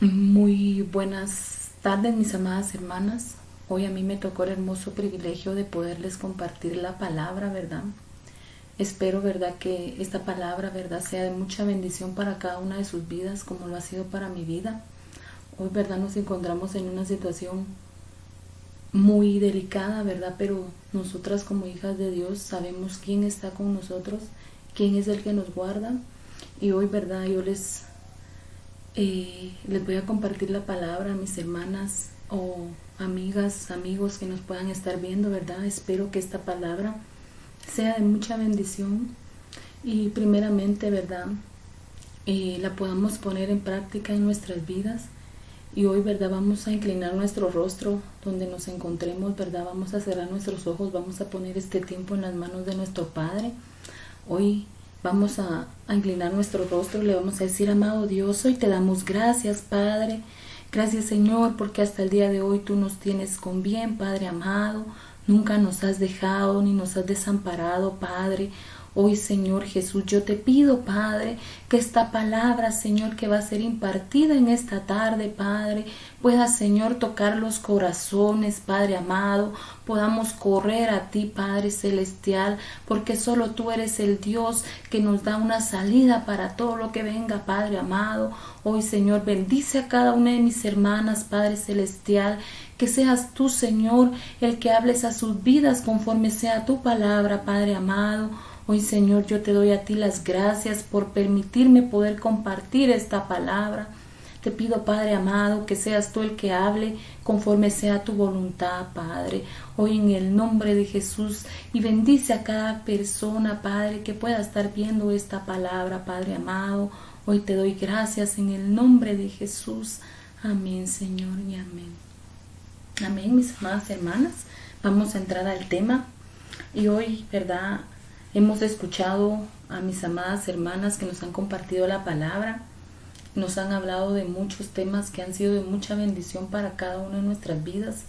Muy buenas tardes, mis amadas hermanas. Hoy a mí me tocó el hermoso privilegio de poderles compartir la palabra, ¿verdad? Espero, ¿verdad?, que esta palabra, ¿verdad?, sea de mucha bendición para cada una de sus vidas, como lo ha sido para mi vida. Hoy, ¿verdad?, nos encontramos en una situación muy delicada, ¿verdad? Pero nosotras como hijas de Dios sabemos quién está con nosotros, quién es el que nos guarda. Y hoy, ¿verdad?, yo les voy a compartir la palabra a mis hermanas o amigas, amigos que nos puedan estar viendo, ¿verdad? Espero que esta palabra sea de mucha bendición y primeramente, ¿verdad? La podamos poner en práctica en nuestras vidas. Y hoy, ¿verdad?, vamos a inclinar nuestro rostro donde nos encontremos, ¿verdad? Vamos a cerrar nuestros ojos, vamos a poner este tiempo en las manos de nuestro Padre. Hoy vamos a inclinar nuestro rostro, le vamos a decir: amado Dios, hoy te damos gracias, Padre. Gracias, Señor, porque hasta el día de hoy tú nos tienes con bien, Padre amado. Nunca nos has dejado ni nos has desamparado, Padre. Hoy, Señor Jesús, yo te pido, Padre, que esta palabra, Señor, que va a ser impartida en esta tarde, Padre, pueda, Señor, tocar los corazones, Padre amado, podamos correr a ti, Padre celestial, porque solo tú eres el Dios que nos da una salida para todo lo que venga, Padre amado. Hoy, Señor, bendice a cada una de mis hermanas, Padre celestial, que seas tú, Señor, el que hables a sus vidas conforme sea tu palabra, Padre amado. Hoy, Señor, yo te doy a ti las gracias por permitirme poder compartir esta palabra. Te pido, Padre amado, que seas tú el que hable conforme sea tu voluntad, Padre. Hoy en el nombre de Jesús, y bendice a cada persona, Padre, que pueda estar viendo esta palabra, Padre amado. Hoy te doy gracias en el nombre de Jesús. Amén, Señor, y amén. Amén, mis amadas hermanas. Vamos a entrar al tema. Y hoy, ¿verdad?, hemos escuchado a mis amadas hermanas que nos han compartido la palabra, nos han hablado de muchos temas que han sido de mucha bendición para cada una de nuestras vidas,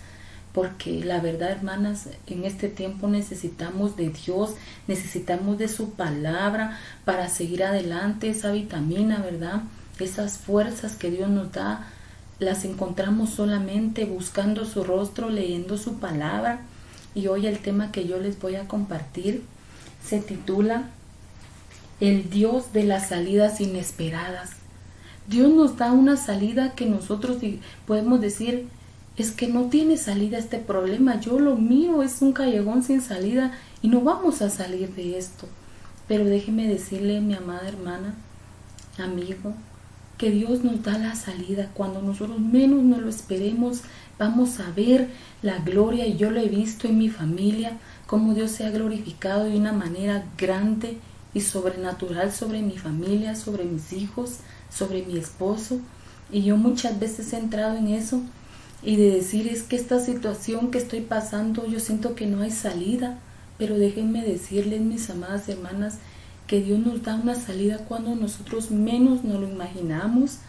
porque la verdad, hermanas, en este tiempo necesitamos de Dios, necesitamos de su palabra para seguir adelante. Esa vitamina, ¿verdad?, esas fuerzas que Dios nos da, las encontramos solamente buscando su rostro, leyendo su palabra. Y hoy el tema que yo les voy a compartir se titula El Dios de las salidas inesperadas. Dios nos da una salida que nosotros podemos decir: es que no tiene salida este problema, yo lo miro, es un callejón sin salida y no vamos a salir de esto. Pero déjeme decirle, mi amada hermana, amigo, que Dios nos da la salida. Cuando nosotros menos nos lo esperemos, vamos a ver la gloria. Y yo lo he visto en mi familia, cómo Dios se ha glorificado de una manera grande y sobrenatural sobre mi familia, sobre mis hijos, sobre mi esposo. Y yo muchas veces he entrado en eso y de decir: es que esta situación que estoy pasando, yo siento que no hay salida. Pero déjenme decirles, mis amadas hermanas, que Dios nos da una salida cuando nosotros menos nos lo imaginamos.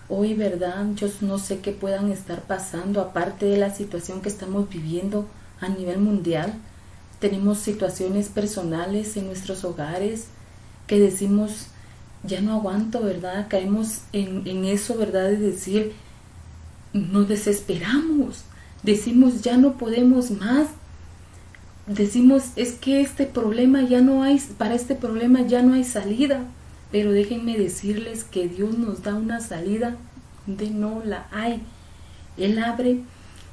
Hoy, ¿verdad?, yo no sé qué puedan estar pasando, aparte de la situación que estamos viviendo a nivel mundial. Tenemos situaciones personales en nuestros hogares que decimos: ya no aguanto, ¿verdad? Caemos en eso, ¿verdad?, de decir, nos desesperamos, decimos: ya no podemos más. Decimos: es que este problema ya no hay, para este problema ya no hay salida. Pero déjenme decirles que Dios nos da una salida donde no la hay. Él abre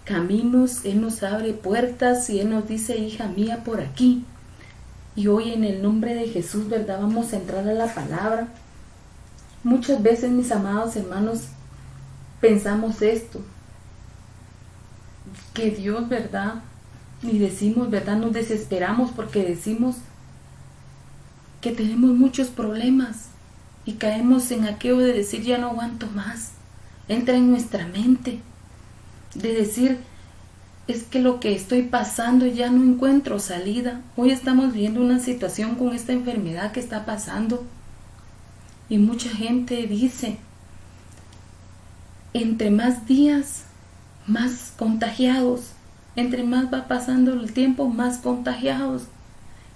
caminos, Él nos abre puertas y Él nos dice: hija mía, por aquí. Y hoy en el nombre de Jesús, ¿verdad?, vamos a entrar a la palabra. Muchas veces, mis amados hermanos, pensamos esto, que Dios, ¿verdad?, y decimos, ¿verdad?, nos desesperamos porque decimos que tenemos muchos problemas y caemos en aquello de decir: ya no aguanto más. Entra en nuestra mente de decir: es que lo que estoy pasando ya no encuentro salida. Hoy estamos viendo una situación con esta enfermedad que está pasando y mucha gente dice: entre más días, más contagiados. Entre más va pasando el tiempo, más contagiados.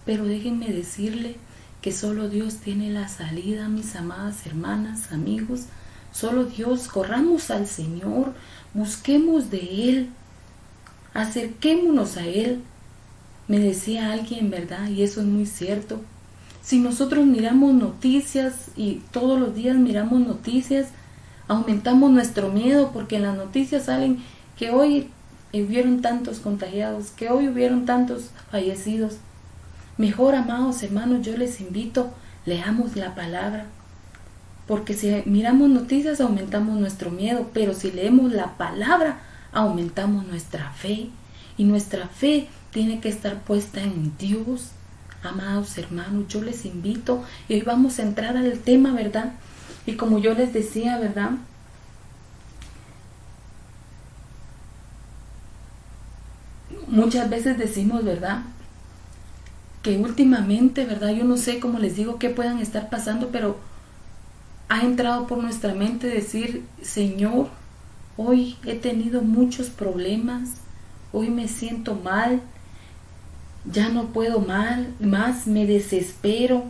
Pero déjenme decirle que solo Dios tiene la salida, mis amadas hermanas, amigos. Solo Dios. Corramos al Señor, busquemos de Él, acerquémonos a Él. Me decía alguien, ¿verdad? Y eso es muy cierto. Si nosotros miramos noticias y todos los días miramos noticias, aumentamos nuestro miedo, porque en las noticias salen que hoy hubieron tantos contagiados, que hoy hubieron tantos fallecidos. Mejor, amados hermanos, yo les invito, leamos la palabra, porque si miramos noticias aumentamos nuestro miedo, pero si leemos la palabra aumentamos nuestra fe, y nuestra fe tiene que estar puesta en Dios. Amados hermanos, yo les invito, y hoy vamos a entrar al tema, ¿verdad? Y como yo les decía, ¿verdad? Muchas veces decimos, ¿verdad?, que últimamente, ¿verdad?, yo no sé, cómo les digo, qué puedan estar pasando, pero ha entrado por nuestra mente decir: Señor, hoy he tenido muchos problemas, hoy me siento mal, ya no puedo más, me desespero.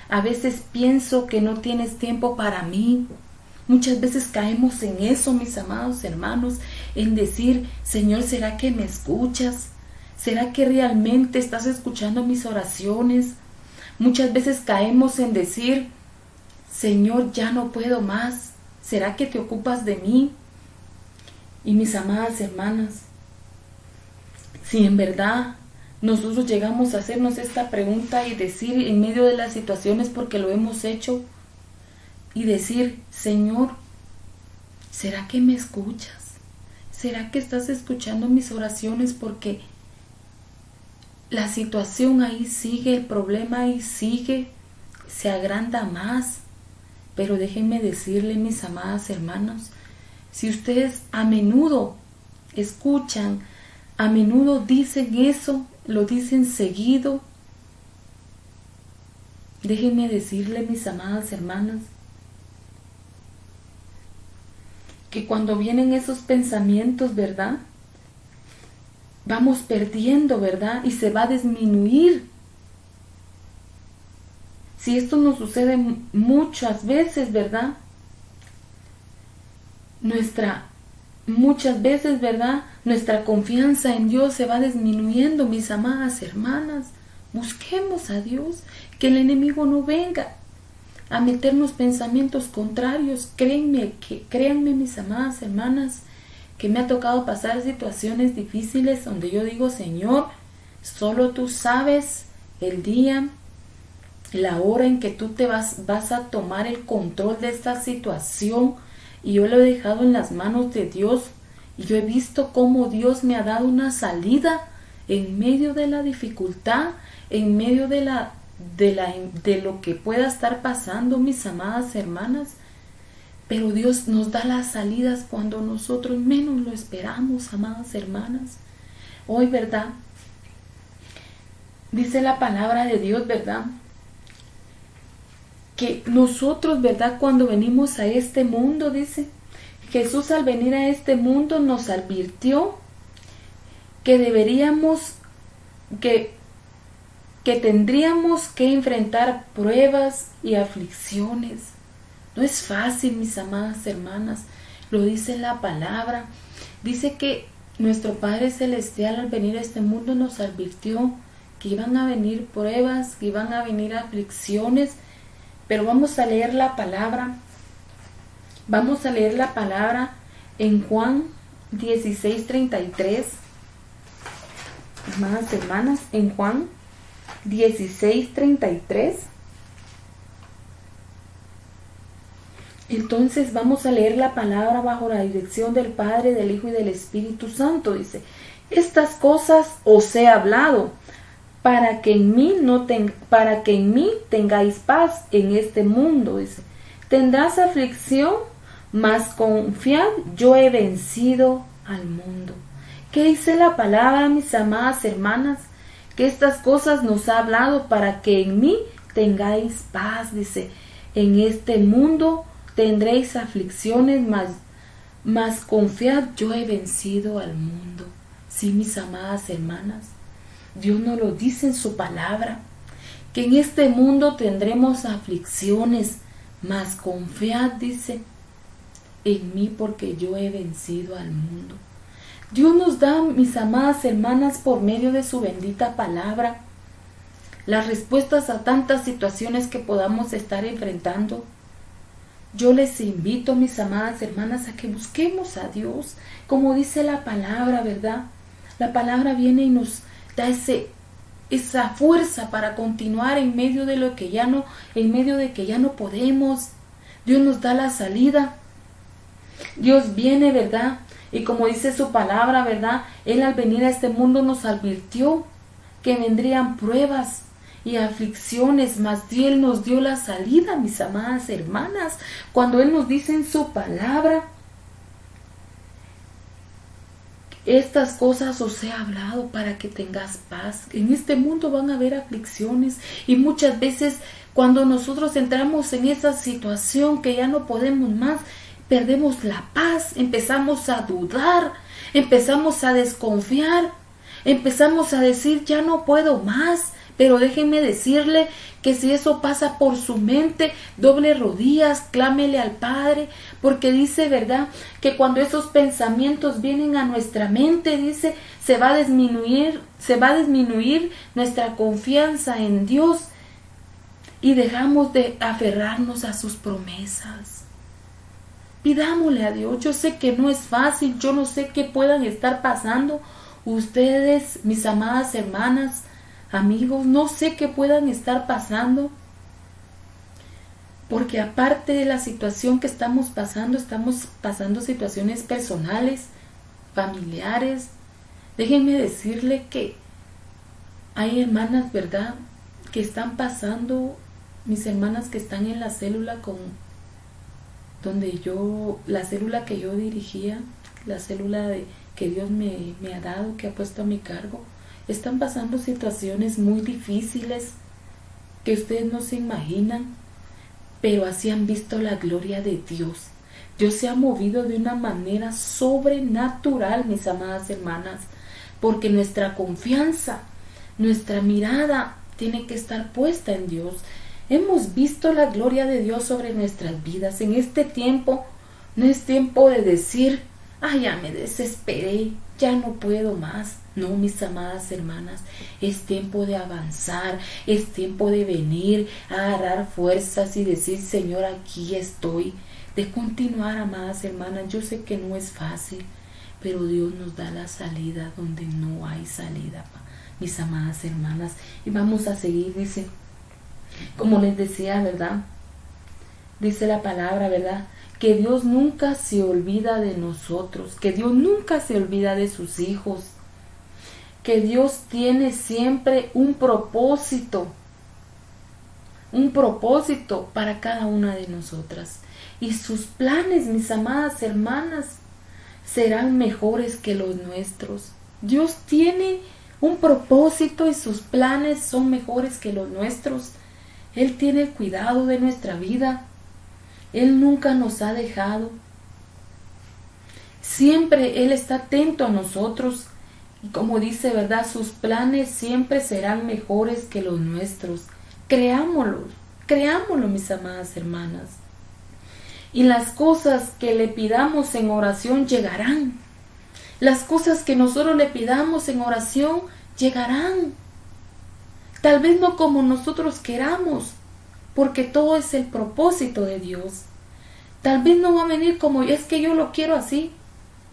A veces pienso que no tienes tiempo para mí. Muchas veces caemos en eso, mis amados hermanos, en decir: Señor, ¿será que me escuchas? ¿Será que realmente estás escuchando mis oraciones? Muchas veces caemos en decir: Señor, ya no puedo más. ¿Será que te ocupas de mí? Y mis amadas hermanas, si en verdad nosotros llegamos a hacernos esta pregunta y decir en medio de las situaciones, porque lo hemos hecho, y decir: Señor, ¿será que me escuchas? ¿Será que estás escuchando mis oraciones? Porque la situación ahí sigue, el problema ahí sigue, se agranda más. Pero déjenme decirle, mis amadas hermanos, si ustedes a menudo escuchan, a menudo dicen eso, lo dicen seguido, déjenme decirle, mis amadas hermanas, que cuando vienen esos pensamientos, ¿verdad?, vamos perdiendo, ¿verdad?, y se va a disminuir. Si esto nos sucede muchas veces, ¿verdad?, muchas veces, ¿verdad?, nuestra confianza en Dios se va disminuyendo, mis amadas hermanas. Busquemos a Dios, que el enemigo no venga a meternos pensamientos contrarios. Créanme, mis amadas hermanas, que me ha tocado pasar situaciones difíciles donde yo digo: Señor, solo tú sabes el día, la hora en que tú te vas a tomar el control de esta situación, y yo lo he dejado en las manos de Dios, y yo he visto cómo Dios me ha dado una salida en medio de la dificultad, en medio de lo que pueda estar pasando, mis amadas hermanas. Pero Dios nos da las salidas cuando nosotros menos lo esperamos, amadas hermanas. Hoy, ¿verdad?, dice la palabra de Dios, ¿verdad?, que nosotros, ¿verdad?, cuando venimos a este mundo, dice, Jesús al venir a este mundo nos advirtió que que tendríamos que enfrentar pruebas y aflicciones. No es fácil, mis amadas hermanas, lo dice la palabra. Dice que nuestro Padre Celestial al venir a este mundo nos advirtió que iban a venir pruebas, que iban a venir aflicciones. Pero vamos a leer la palabra. Vamos a leer la palabra en Juan 16:33. Amadas hermanas, en Juan 16:33. Entonces vamos a leer la palabra bajo la dirección del Padre, del Hijo y del Espíritu Santo. Dice: estas cosas os he hablado, para que en mí tengáis paz en este mundo. Dice: tendrás aflicción, mas confiad, yo he vencido al mundo. ¿Qué dice la palabra, mis amadas hermanas? Que estas cosas nos ha hablado para que en mí tengáis paz. Dice: en este mundo tendréis aflicciones, mas confiad, yo he vencido al mundo. Sí, mis amadas hermanas, Dios nos lo dice en su palabra, que en este mundo tendremos aflicciones, mas confiad, dice, en mí porque yo he vencido al mundo. Dios nos da, mis amadas hermanas, por medio de su bendita palabra, las respuestas a tantas situaciones que podamos estar enfrentando. Yo les invito, mis amadas hermanas, a que busquemos a Dios, como dice la palabra, ¿verdad? La palabra viene y nos da esa fuerza para continuar en medio de lo que ya no, en medio de que ya no podemos. Dios nos da la salida. Dios viene, ¿verdad? Y como dice su palabra, ¿verdad? Él al venir a este mundo nos advirtió que vendrían pruebas y aflicciones, mas Él nos dio la salida, mis amadas hermanas, cuando Él nos dice en su palabra: estas cosas os he hablado para que tengas paz. En este mundo van a haber aflicciones, y muchas veces cuando nosotros entramos en esa situación que ya no podemos más, perdemos la paz, empezamos a dudar, empezamos a desconfiar, empezamos a decir ya no puedo más. Pero déjenme decirle que si eso pasa por su mente, doble rodillas, clámele al Padre, porque dice, ¿verdad?, que cuando esos pensamientos vienen a nuestra mente, dice, se va a disminuir nuestra confianza en Dios y dejamos de aferrarnos a sus promesas. Pidámosle a Dios. Yo sé que no es fácil, yo no sé qué puedan estar pasando ustedes, mis amadas hermanas, amigos, no sé qué puedan estar pasando, porque aparte de la situación que estamos pasando situaciones personales, familiares. Déjenme decirle que hay hermanas, ¿verdad?, que están pasando, mis hermanas que están en la célula la célula que yo dirigía, la célula que Dios me ha dado, que ha puesto a mi cargo. Están pasando situaciones muy difíciles que ustedes no se imaginan, pero así han visto la gloria de Dios. Dios se ha movido de una manera sobrenatural, mis amadas hermanas, porque nuestra confianza, nuestra mirada tiene que estar puesta en Dios. Hemos visto la gloria de Dios sobre nuestras vidas. En este tiempo no es tiempo de decir: ay, ya me desesperé, ya no puedo más. No, mis amadas hermanas, es tiempo de avanzar, es tiempo de venir a agarrar fuerzas y decir: Señor, aquí estoy. De continuar, amadas hermanas. Yo sé que no es fácil, pero Dios nos da la salida donde no hay salida, mis amadas hermanas. Y vamos a seguir, dice, como les decía, ¿verdad? Dice la palabra, ¿verdad?, que Dios nunca se olvida de nosotros, que Dios nunca se olvida de sus hijos, que Dios tiene siempre un propósito para cada una de nosotras. Y sus planes, mis amadas hermanas, serán mejores que los nuestros. Dios tiene un propósito y sus planes son mejores que los nuestros. Él tiene cuidado de nuestra vida. Él nunca nos ha dejado. Siempre Él está atento a nosotros. Y como dice, ¿verdad?, sus planes siempre serán mejores que los nuestros. Creámoslo, mis amadas hermanas. Y las cosas que le pidamos en oración llegarán. Las cosas que nosotros le pidamos en oración llegarán. Tal vez no como nosotros queramos, porque todo es el propósito de Dios. Tal vez no va a venir como es que yo lo quiero así.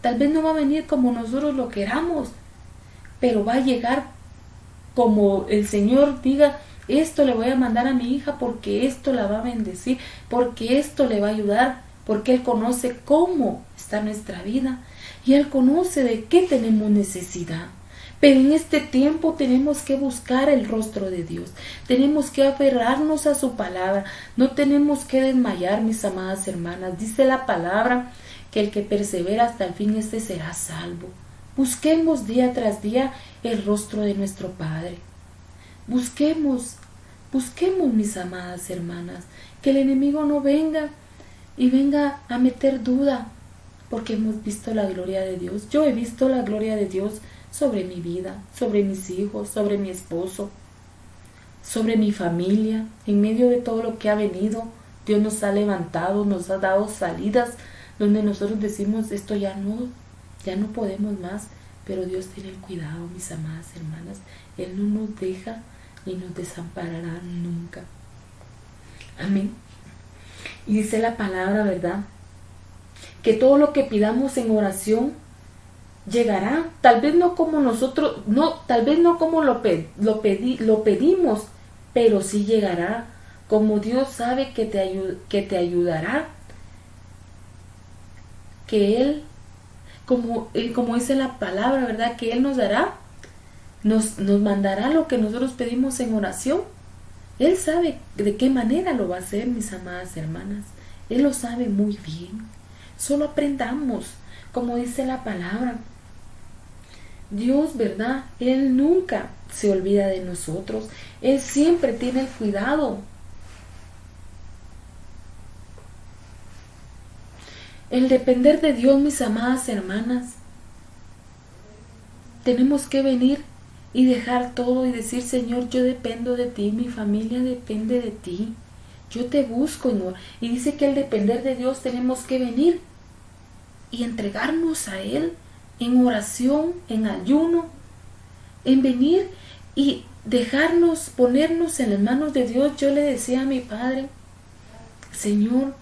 Tal vez no va a venir como nosotros lo queramos, pero va a llegar como el Señor diga: esto le voy a mandar a mi hija porque esto la va a bendecir, porque esto le va a ayudar, porque Él conoce cómo está nuestra vida y Él conoce de qué tenemos necesidad. Pero en este tiempo tenemos que buscar el rostro de Dios, tenemos que aferrarnos a su palabra, no tenemos que desmayar, mis amadas hermanas. Dice la palabra que el que persevera hasta el fin, este será salvo. Busquemos día tras día el rostro de nuestro Padre. Busquemos, mis amadas hermanas, que el enemigo no venga a meter duda, porque hemos visto la gloria de Dios. Yo he visto la gloria de Dios sobre mi vida, sobre mis hijos, sobre mi esposo, sobre mi familia. En medio de todo lo que ha venido, Dios nos ha levantado, nos ha dado salidas, donde nosotros decimos esto ya no podemos más, pero Dios tiene el cuidado, mis amadas hermanas. Él no nos deja ni nos desamparará nunca. Amén. Y dice la palabra, ¿verdad?, que todo lo que pidamos en oración llegará, tal vez no como nosotros, tal vez no como lo pedimos, pero sí llegará, como Dios sabe que te ayudará, que Él, como dice la palabra, ¿verdad?, que Él nos dará, nos mandará lo que nosotros pedimos en oración. Él sabe de qué manera lo va a hacer, mis amadas hermanas. Él lo sabe muy bien. Solo aprendamos, como dice la palabra. Dios, ¿verdad?, Él nunca se olvida de nosotros. Él siempre tiene el cuidado. El depender de Dios, mis amadas hermanas, tenemos que venir y dejar todo y decir: Señor, yo dependo de ti, mi familia depende de ti, yo te busco. Y dice que al depender de Dios tenemos que venir y entregarnos a Él en oración, en ayuno, en venir y dejarnos, ponernos en las manos de Dios. Yo le decía a mi padre: Señor,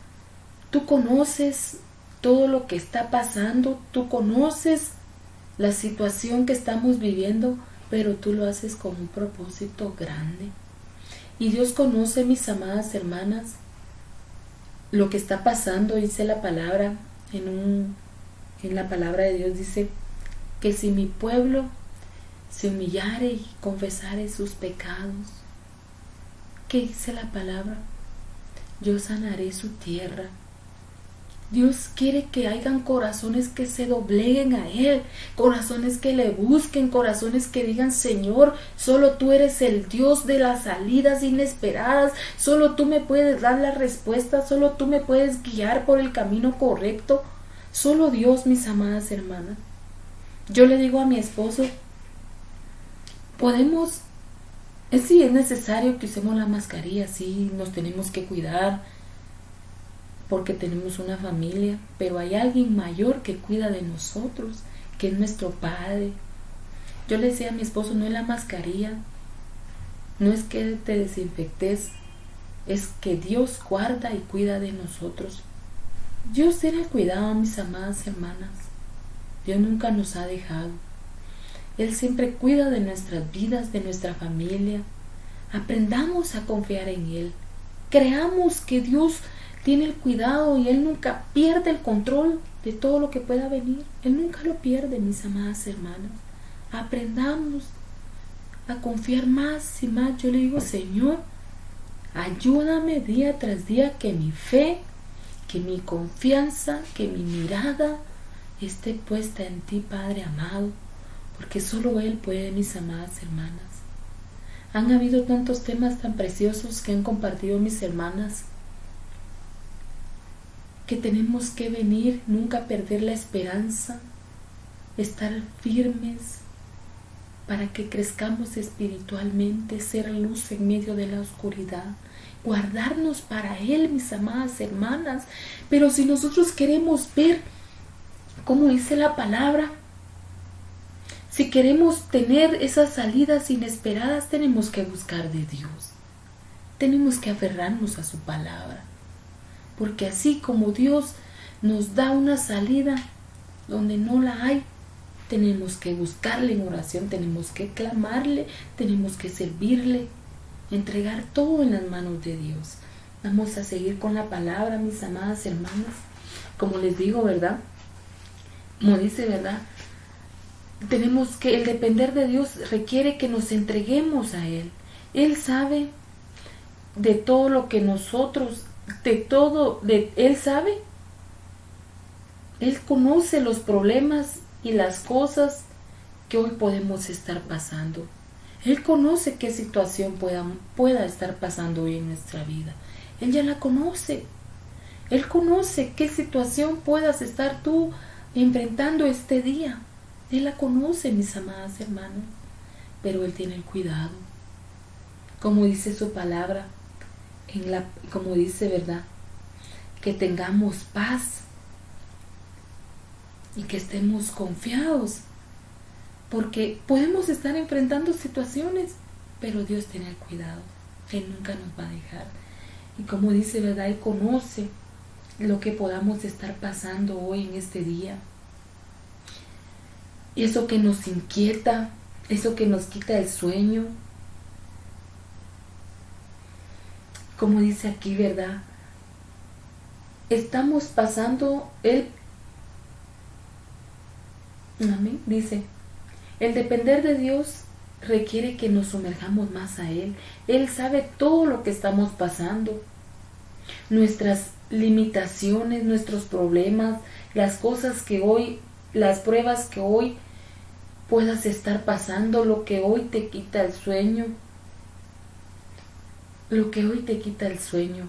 tú conoces todo lo que está pasando, tú conoces la situación que estamos viviendo, pero tú lo haces con un propósito grande. Y Dios conoce, mis amadas hermanas, lo que está pasando. Dice la palabra, en la palabra de Dios dice que si mi pueblo se humillare y confesare sus pecados, ¿qué dice la palabra? Yo sanaré su tierra. Dios quiere que hayan corazones que se dobleguen a Él, corazones que le busquen, corazones que digan: Señor, solo tú eres el Dios de las salidas inesperadas, solo tú me puedes dar la respuesta, solo tú me puedes guiar por el camino correcto. Solo Dios, mis amadas hermanas. Yo le digo a mi esposo: sí, es necesario que usemos la mascarilla, sí, nos tenemos que cuidar, porque tenemos una familia, pero hay alguien mayor que cuida de nosotros, que es nuestro Padre. Yo le decía a mi esposo: no es la mascarilla, no es que te desinfectes, es que Dios guarda y cuida de nosotros. Dios tiene cuidado, mis amadas hermanas. Dios nunca nos ha dejado. Él siempre cuida de nuestras vidas, de nuestra familia. Aprendamos a confiar en Él. Creamos que Dios tiene el cuidado y Él nunca pierde el control de todo lo que pueda venir. Él nunca lo pierde, mis amadas hermanas. Aprendamos a confiar más y más. Yo le digo: Señor, ayúdame día tras día, que mi fe, que mi confianza, que mi mirada esté puesta en ti, Padre amado, porque solo Él puede, mis amadas hermanas. Han habido tantos temas tan preciosos que han compartido mis hermanas, que tenemos que venir, nunca perder la esperanza, estar firmes para que crezcamos espiritualmente, ser luz en medio de la oscuridad, guardarnos para Él, mis amadas hermanas. Pero si nosotros queremos ver, como dice la palabra, si queremos tener esas salidas inesperadas, tenemos que buscar de Dios, tenemos que aferrarnos a su palabra. Porque así como Dios nos da una salida donde no la hay, tenemos que buscarle en oración, tenemos que clamarle, tenemos que servirle, entregar todo en las manos de Dios. Vamos a seguir con la palabra, mis amadas hermanas. Como les digo, ¿verdad? Como dice, ¿verdad? Tenemos que, el depender de Dios requiere que nos entreguemos a Él. Él sabe de todo lo que nosotros, Él sabe. Él conoce los problemas y las cosas que hoy podemos estar pasando. Él conoce qué situación pueda estar pasando hoy en nuestra vida. Él ya la conoce. Él conoce qué situación puedas estar tú enfrentando este día. Él la conoce, mis amadas hermanas. Pero Él tiene el cuidado. Como dice su palabra, como dice, ¿verdad? Que tengamos paz y que estemos confiados, porque podemos estar enfrentando situaciones, pero Dios tiene el cuidado. Él nunca nos va a dejar. Y como dice, ¿verdad? Él conoce lo que podamos estar pasando hoy en este día. Y eso que nos inquieta, eso que nos quita el sueño. Como dice aquí, ¿verdad? Estamos pasando amén, dice, el depender de Dios requiere que nos sumerjamos más a Él. Él sabe todo lo que estamos pasando, nuestras limitaciones, nuestros problemas, las cosas que hoy, las pruebas que hoy puedas estar pasando, lo que hoy te quita el sueño, lo que hoy te quita el sueño.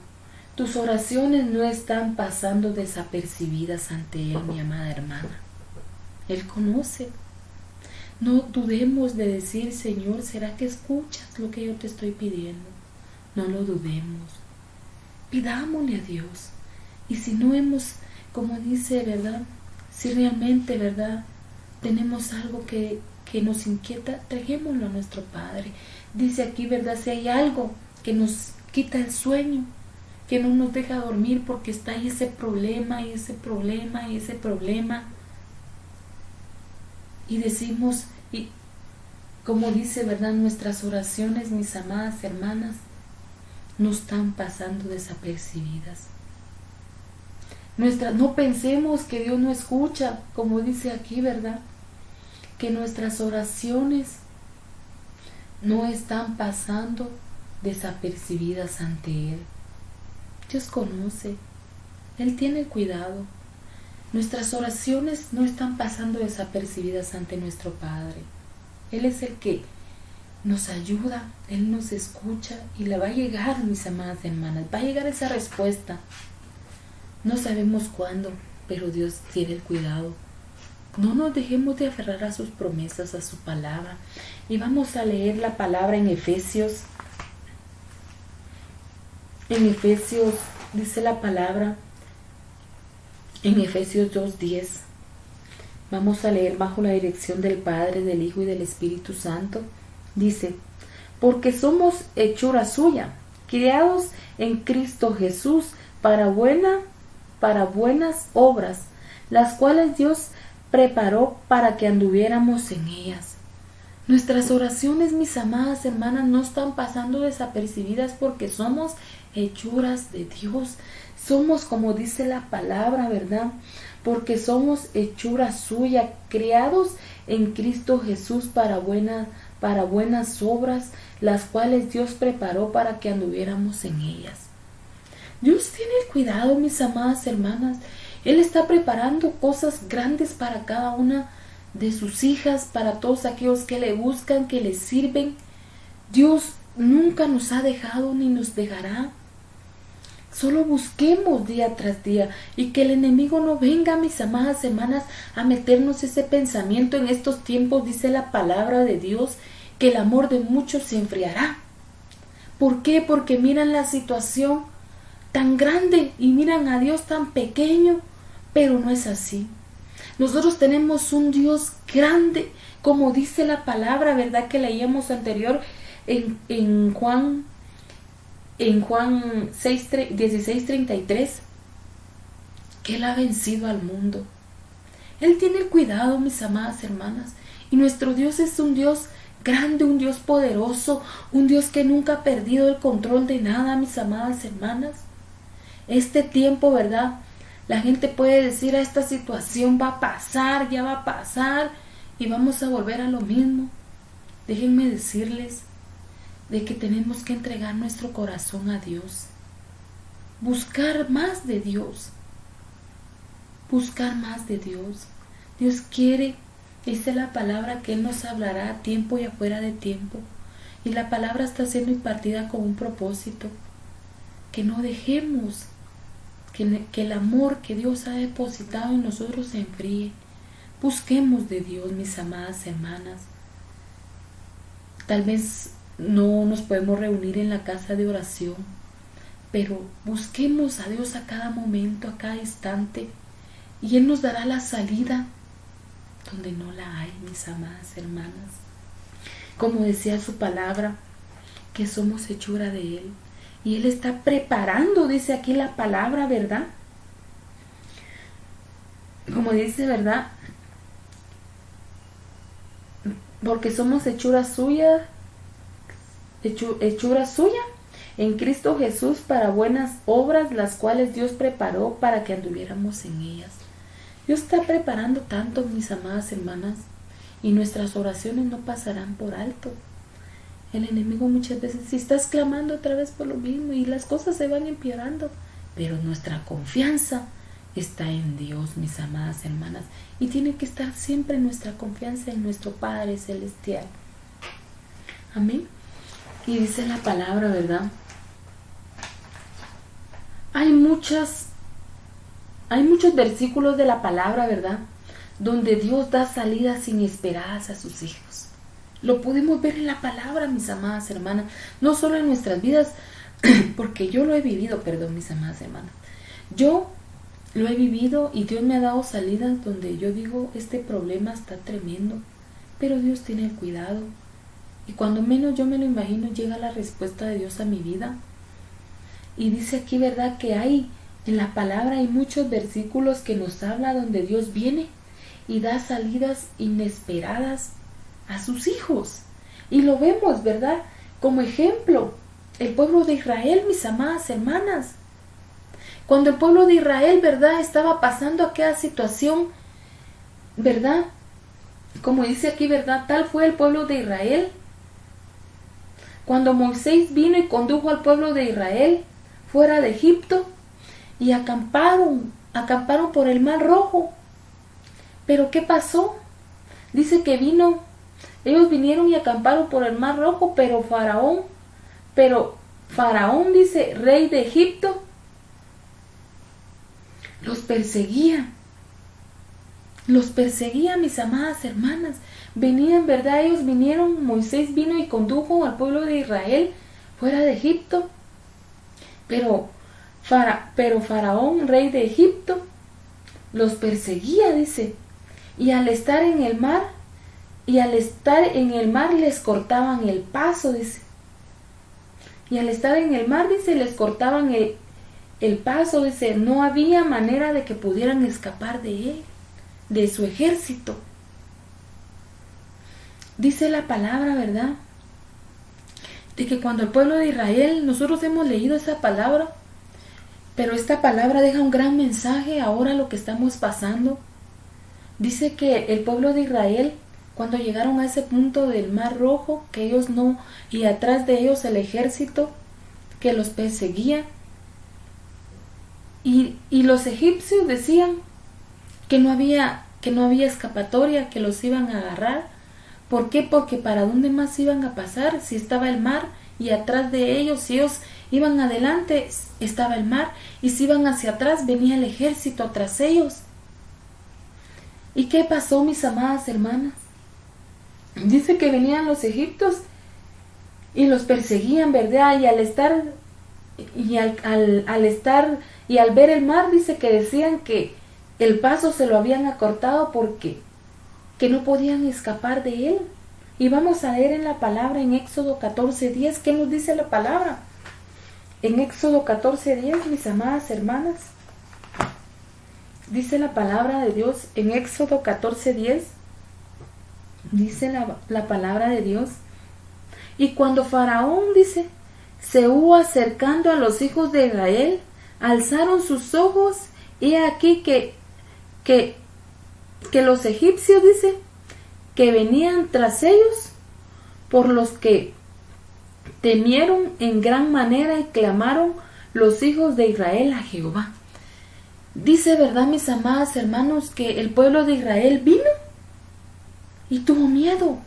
Tus oraciones no están pasando desapercibidas ante Él, mi amada hermana. Él conoce. No dudemos de decir, Señor, ¿será que escuchas lo que yo te estoy pidiendo? No lo dudemos. Pidámosle a Dios. Y si no hemos, como dice, ¿verdad? Si realmente, ¿verdad? Tenemos algo que nos inquieta, trajémoslo a nuestro Padre. Dice aquí, ¿verdad? Si hay algo que nos quita el sueño, que no nos deja dormir porque está ahí ese problema, y ese problema, y ese problema. Y decimos, y como dice, ¿verdad? Nuestras oraciones, mis amadas hermanas, no están pasando desapercibidas. No pensemos que Dios no escucha, como dice aquí, ¿verdad? Que nuestras oraciones no están pasando desapercibidas ante Él. Dios conoce, Él tiene cuidado. Nuestras oraciones no están pasando desapercibidas ante nuestro Padre. Él es el que nos ayuda, Él nos escucha y le va a llegar, mis amadas hermanas, va a llegar esa respuesta. No sabemos cuándo, pero Dios tiene el cuidado. No nos dejemos de aferrar a sus promesas, a su palabra. Y vamos a leer la palabra en Efesios. En Efesios dice la palabra, en Efesios 2:10. Vamos a leer bajo la dirección del Padre, del Hijo y del Espíritu Santo. Dice, porque somos hechura suya, criados en Cristo Jesús para buenas obras, las cuales Dios preparó para que anduviéramos en ellas. Nuestras oraciones, mis amadas hermanas, no están pasando desapercibidas porque somos hechuras de Dios. Somos, como dice la palabra, ¿verdad? Porque somos hechura suya, criados en Cristo Jesús para buenas obras, las cuales Dios preparó para que anduviéramos en ellas. Dios tiene el cuidado, mis amadas hermanas. Él está preparando cosas grandes para cada una de sus hijas, para todos aquellos que le buscan, que le sirven. Dios nunca nos ha dejado ni nos dejará. Solo busquemos día tras día y que el enemigo no venga, mis amadas hermanas, a meternos ese pensamiento. En estos tiempos dice la palabra de Dios que el amor de muchos se enfriará. ¿Por qué? Porque miran la situación tan grande y miran a Dios tan pequeño, pero no es así. Nosotros tenemos un Dios grande, como dice la palabra, ¿verdad? Que leíamos anterior en Juan 16:33, que Él ha vencido al mundo. Él tiene el cuidado, mis amadas hermanas, y nuestro Dios es un Dios grande, un Dios poderoso, un Dios que nunca ha perdido el control de nada, mis amadas hermanas. Este tiempo, ¿verdad? La gente puede decir, esta situación va a pasar, ya va a pasar, y vamos a volver a lo mismo. Déjenme decirles de que tenemos que entregar nuestro corazón a Dios, buscar más de Dios, buscar más de Dios. Dios quiere, dice la palabra, que Él nos hablará a tiempo y afuera de tiempo, y la palabra está siendo impartida con un propósito, que no dejemos que el amor que Dios ha depositado en nosotros se enfríe. Busquemos de Dios, mis amadas hermanas. Tal vez no nos podemos reunir en la casa de oración, pero busquemos a Dios a cada momento, a cada instante, y Él nos dará la salida donde no la hay, mis amadas hermanas. Como decía su palabra, que somos hechura de Él. Y Él está preparando, dice aquí la palabra, ¿verdad? Como dice, ¿verdad? Porque somos hechura suya en Cristo Jesús para buenas obras, las cuales Dios preparó para que anduviéramos en ellas. Dios está preparando tanto, mis amadas hermanas, y nuestras oraciones no pasarán por alto. El enemigo muchas veces, si estás clamando otra vez por lo mismo y las cosas se van empeorando, pero nuestra confianza está en Dios, mis amadas hermanas, y tiene que estar siempre nuestra confianza en nuestro Padre Celestial. Amén. Y dice la palabra, ¿verdad? Hay muchos versículos de la palabra, ¿verdad?, donde Dios da salidas inesperadas a sus hijos. Lo podemos ver en la palabra, mis amadas hermanas, no solo en nuestras vidas, porque yo lo he vivido, mis amadas hermanas. Yo lo he vivido y Dios me ha dado salidas donde yo digo, este problema está tremendo, pero Dios tiene el cuidado. Y cuando menos yo me lo imagino, llega la respuesta de Dios a mi vida. Y dice aquí, ¿verdad?, que en la palabra hay muchos versículos que nos habla donde Dios viene y da salidas inesperadas a sus hijos. Y lo vemos, ¿verdad?, como ejemplo, el pueblo de Israel, mis amadas hermanas. Cuando el pueblo de Israel, ¿verdad?, estaba pasando aquella situación, ¿verdad?, como dice aquí, ¿verdad?, tal fue el pueblo de Israel. Cuando Moisés vino y condujo al pueblo de Israel fuera de Egipto y acamparon por el Mar Rojo. Pero ¿qué pasó? Dice que ellos vinieron y acamparon por el Mar Rojo, pero Faraón, dice, rey de Egipto, los perseguía, mis amadas hermanas. Venían, ¿verdad? Moisés vino y condujo al pueblo de Israel fuera de Egipto, pero Faraón, rey de Egipto, los perseguía, dice, y al estar en el mar les cortaban el paso, dice. Y al estar en el mar, dice, les cortaban el paso, dice, no había manera de que pudieran escapar de él, de su ejército. Dice la palabra, ¿verdad?, de que cuando el pueblo de Israel, nosotros hemos leído esa palabra, pero esta palabra deja un gran mensaje ahora lo que estamos pasando. Dice que el pueblo de Israel, cuando llegaron a ese punto del Mar Rojo, que ellos no, y atrás de ellos el ejército que los perseguía, y los egipcios decían que no había escapatoria, que los iban a agarrar. ¿Por qué? Porque ¿para dónde más iban a pasar si estaba el mar y atrás de ellos? Si ellos iban adelante, estaba el mar, y si iban hacia atrás, venía el ejército tras ellos. ¿Y qué pasó, mis amadas hermanas? Dice que venían los egipcios y los perseguían, ¿verdad? Y al ver el mar, dice que decían que el paso se lo habían acortado porque que no podían escapar de él. Y vamos a leer en la palabra en Éxodo 14:10, ¿qué nos dice la palabra? En Éxodo 14:10, mis amadas hermanas, dice la palabra de Dios, en Éxodo 14:10, dice la palabra de Dios, y cuando Faraón, dice, se hubo acercando a los hijos de Israel, alzaron sus ojos, y aquí que los egipcios, dice, que venían tras ellos, por los que temieron en gran manera y clamaron los hijos de Israel a Jehová. Dice, ¿verdad, mis amadas hermanos, que el pueblo de Israel vino y tuvo miedo?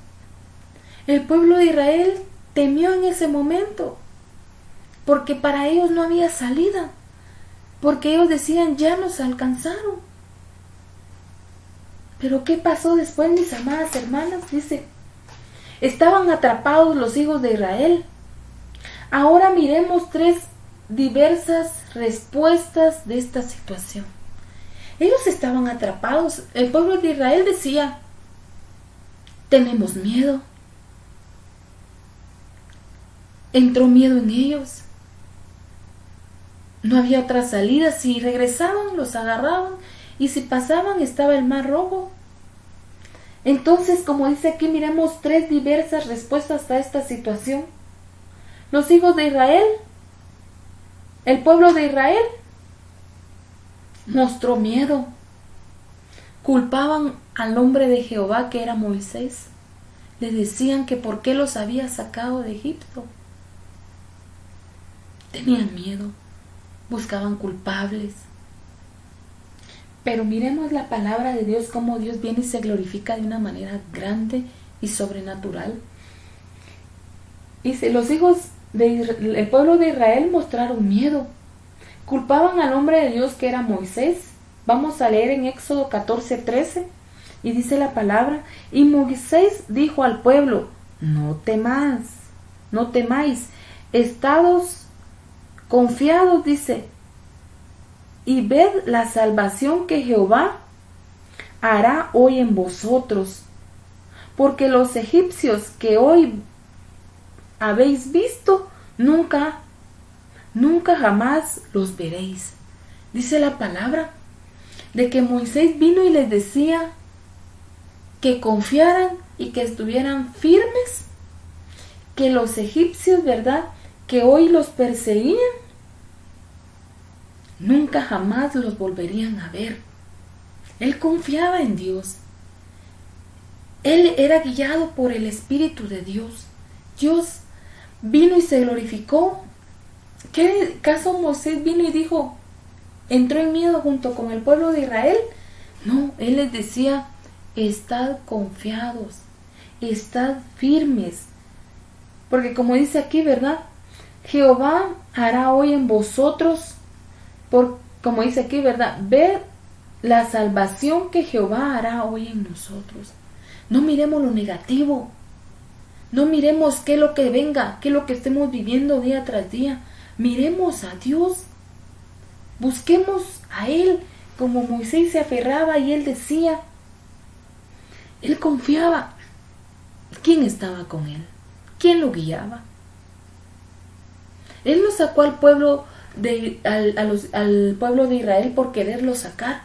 El pueblo de Israel temió en ese momento, porque para ellos no había salida, porque ellos decían, ya nos alcanzaron. Pero ¿qué pasó después, mis amadas hermanas? Dice, estaban atrapados los hijos de Israel. Ahora miremos 3 diversas respuestas de esta situación. Ellos estaban atrapados. El pueblo de Israel decía, tenemos miedo. Entró miedo en ellos. No había otra salida. Si regresaban, los agarraban. Y si pasaban, estaba el mar rojo. Entonces, como dice aquí, miremos 3 diversas respuestas a esta situación. Los hijos de Israel, el pueblo de Israel, mostró miedo. Culpaban al hombre de Jehová, que era Moisés. Le decían que por qué los había sacado de Egipto. Tenían miedo, buscaban culpables. Pero miremos la palabra de Dios, cómo Dios viene y se glorifica de una manera grande y sobrenatural. Dice, los hijos del pueblo de Israel mostraron miedo. Culpaban al hombre de Dios, que era Moisés. Vamos a leer en Éxodo 14:13. Y dice la palabra, y Moisés dijo al pueblo, no temáis, estados confiados, dice, y ved la salvación que Jehová hará hoy en vosotros, porque los egipcios que hoy habéis visto, nunca jamás los veréis. Dice la palabra de que Moisés vino y les decía que confiaran y que estuvieran firmes, que los egipcios, ¿verdad?, que hoy los perseguían, nunca jamás los volverían a ver. Él confiaba en Dios. Él era guiado por el Espíritu de Dios. Dios vino y se glorificó. ¿Qué caso Moisés vino y dijo, entró en miedo junto con el pueblo de Israel? No, él les decía, estad confiados, estad firmes. Porque como dice aquí, ¿verdad? Jehová hará hoy en vosotros, como dice aquí, ¿verdad? Ved la salvación que Jehová hará hoy en nosotros. No miremos lo negativo. No miremos qué es lo que venga, qué es lo que estemos viviendo día tras día. Miremos a Dios. Busquemos a Él, como Moisés se aferraba y él decía. Él confiaba. ¿Quién estaba con él? ¿Quién lo guiaba? Él no sacó al pueblo al pueblo de Israel por quererlo sacar,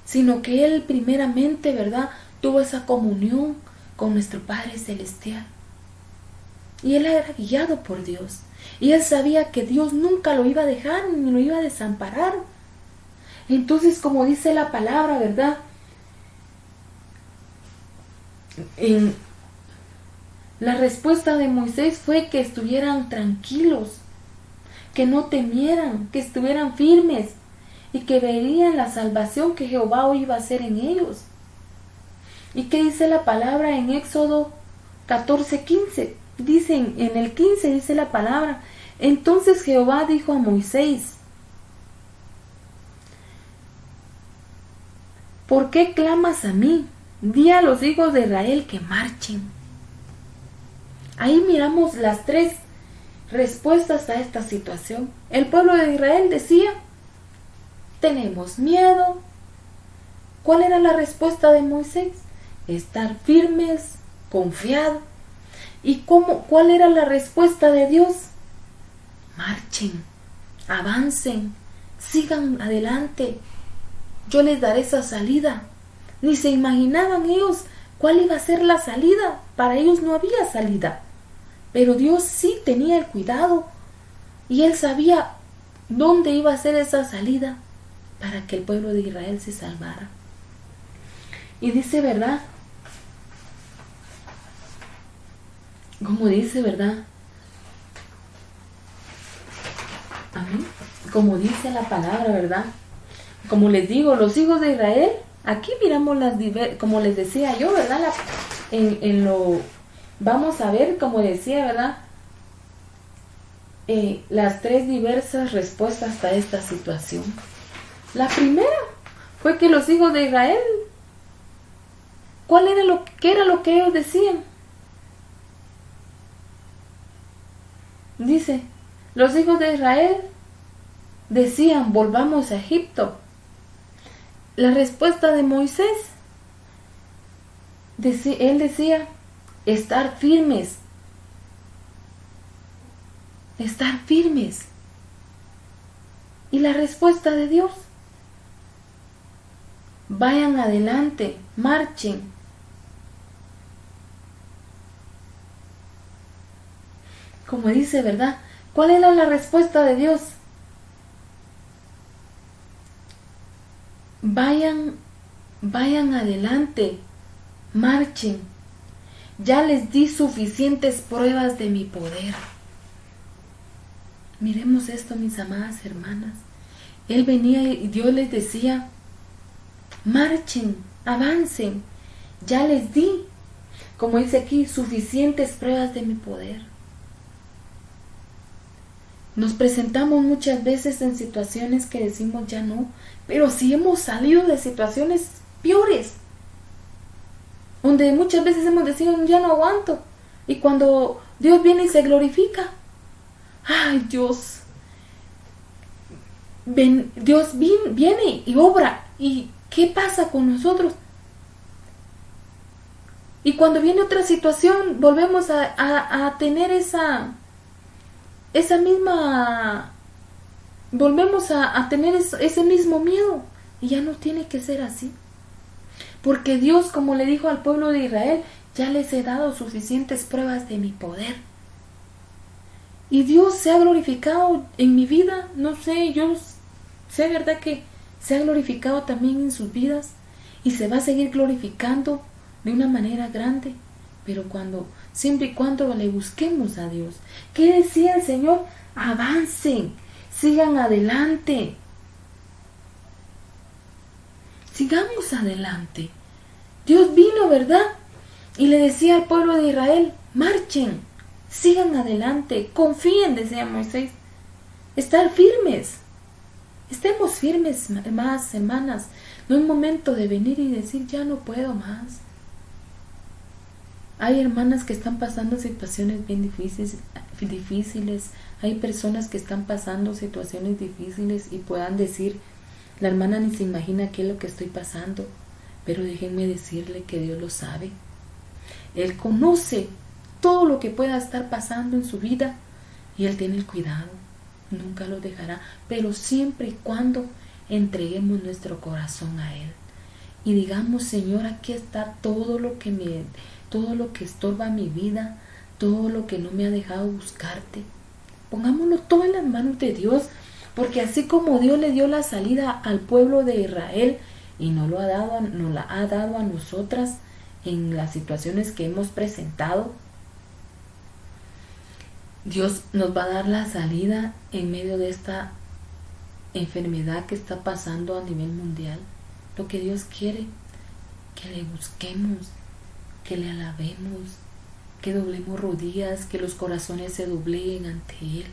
sino que él primeramente, ¿verdad?, tuvo esa comunión con nuestro Padre Celestial. Y él era guiado por Dios. Y él sabía que Dios nunca lo iba a dejar ni lo iba a desamparar. Entonces, como dice la palabra, ¿verdad?, la respuesta de Moisés fue que estuvieran tranquilos, que no temieran, que estuvieran firmes y que verían la salvación que Jehová hoy iba a hacer en ellos. ¿Y qué dice la palabra en Éxodo 14:15? Dicen, en el 15 dice la palabra, entonces Jehová dijo a Moisés, ¿por qué clamas a mí? Di a los hijos de Israel que marchen. Ahí miramos las 3 respuestas a esta situación. El pueblo de Israel decía, tenemos miedo. ¿Cuál era la respuesta de Moisés? Estar firmes, confiados. ¿Y cuál era la respuesta de Dios? Marchen, avancen, sigan adelante. Yo les daré esa salida. Ni se imaginaban ellos cuál iba a ser la salida. Para ellos no había salida. Pero Dios sí tenía el cuidado. Y Él sabía dónde iba a ser esa salida para que el pueblo de Israel se salvara. Y dice, ¿verdad? Como dice, ¿verdad? Amén. Como dice la palabra, ¿verdad? Como les digo, los hijos de Israel, aquí miramos como les decía yo, ¿verdad? Vamos a ver, como decía, ¿verdad? Las 3 diversas respuestas a esta situación. La primera fue que los hijos de Israel, ¿qué era lo que ellos decían? Dice, los hijos de Israel decían, volvamos a Egipto. La respuesta de Moisés, Él decía, estar firmes. Estar firmes. Y la respuesta de Dios, vayan adelante, marchen. Como dice, ¿verdad? ¿Cuál era la respuesta de Dios? Vayan adelante, marchen. Ya les di suficientes pruebas de mi poder. Miremos esto, mis amadas hermanas. Él venía y Dios les decía, marchen, avancen. Ya les di, como dice aquí, suficientes pruebas de mi poder. Nos presentamos muchas veces en situaciones que decimos ya no, pero sí hemos salido de situaciones peores, donde muchas veces hemos decidido ya no aguanto, y cuando Dios viene y se glorifica, ay Dios, Dios viene y obra, y ¿qué pasa con nosotros? Y cuando viene otra situación volvemos a tener esa misma, volvemos a tener ese mismo miedo, y ya no tiene que ser así, porque Dios, como le dijo al pueblo de Israel, ya les he dado suficientes pruebas de mi poder, y Dios se ha glorificado en mi vida. No sé, yo sé, verdad, que se ha glorificado también en sus vidas, y se va a seguir glorificando de una manera grande, pero siempre y cuando le busquemos a Dios. ¿Qué decía el Señor? Avancen, sigan adelante. Sigamos adelante. Dios vino, ¿verdad? Y le decía al pueblo de Israel, marchen, sigan adelante, confíen, decía Moisés. Estar firmes. Estemos firmes, más hermanas. No es momento de venir y decir, ya no puedo más. Hay hermanas que están pasando situaciones bien difíciles. Hay personas que están pasando situaciones difíciles y puedan decir, la hermana ni se imagina qué es lo que estoy pasando. Pero déjenme decirle que Dios lo sabe. Él conoce todo lo que pueda estar pasando en su vida y Él tiene el cuidado. Nunca lo dejará, pero siempre y cuando entreguemos nuestro corazón a Él y digamos, Señor, aquí está todo lo que estorba mi vida, todo lo que no me ha dejado buscarte. Pongámoslo todo en las manos de Dios, porque así como Dios le dio la salida al pueblo de Israel y nos la ha dado a nosotras en las situaciones que hemos presentado, Dios nos va a dar la salida en medio de esta enfermedad que está pasando a nivel mundial. Lo que Dios quiere, que le busquemos, que le alabemos, que doblemos rodillas, que los corazones se dobleguen ante Él,